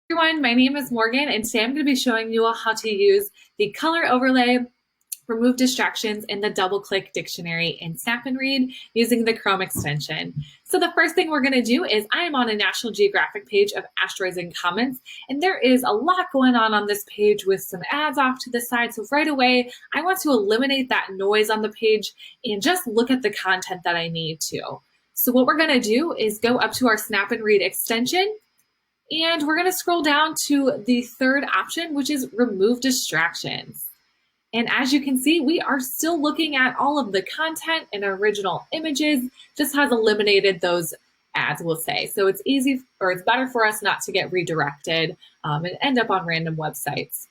Everyone, my name is Morgan, and today I'm going to be showing you how to use the color overlay, remove distractions in the double-click dictionary in Snap&Read using the Chrome extension. So the first thing we're going to do is I am on a National Geographic page of asteroids and comets, and there is a lot going on this page with some ads off to the side. So right away, I want to eliminate that noise on the page and just look at the content that I need to. So what we're going to do is go up to our Snap&Read extension, and we're going to scroll down to the third option, which is remove distractions. And as you can see, we are still looking at all of the content and original images, just has eliminated those ads, we'll say. So it's easy, or it's better for us not to get redirected and end up on random websites.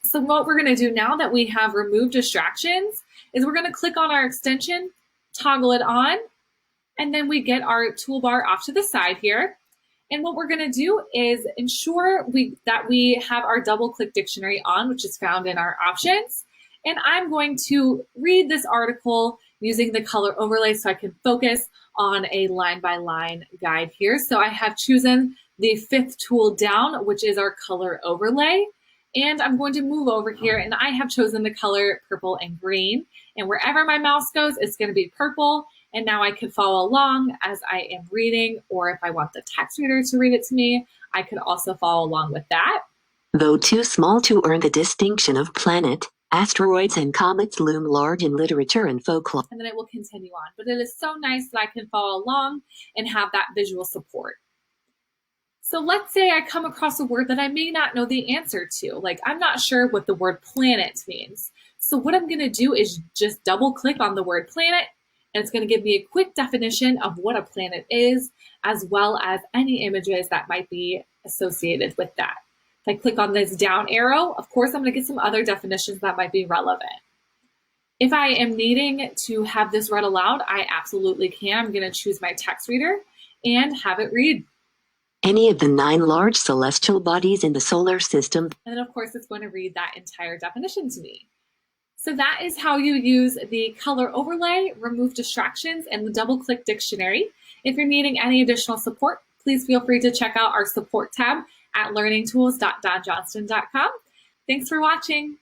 So what we're going to do now that we have removed distractions is we're going to click on our extension, toggle it on, and then we get our toolbar off to the side here. And what we're going to do is ensure that we have our double-click dictionary on, which is found in our options. And I'm going to read this article using the color overlay so I can focus on a line-by-line guide here. So I have chosen the fifth tool down, which is our color overlay. And I'm going to move over here, and I have chosen the color purple and green. And wherever my mouse goes, it's going to be purple. And now I can follow along as I am reading, or if I want the text reader to read it to me, I could also follow along with that. Though too small to earn the distinction of planet, asteroids and comets loom large in literature and folklore. And then it will continue on. But it is so nice that I can follow along and have that visual support. So let's say I come across a word that I may not know the answer to. Like, I'm not sure what the word planet means. So what I'm going to do is just double click on the word planet, and it's going to give me a quick definition of what a planet is, as well as any images that might be associated with that. If I click on this down arrow, of course, I'm going to get some other definitions that might be relevant. If I am needing to have this read aloud, I absolutely can. I'm going to choose my text reader and have it read. Any of the 9 large celestial bodies in the solar system. And then, of course, it's going to read that entire definition to me. So that is how you use the color overlay, remove distractions, and the double-click dictionary. If you're needing any additional support, please feel free to check out our support tab at learningtools.donjohnston.com. Thanks for watching.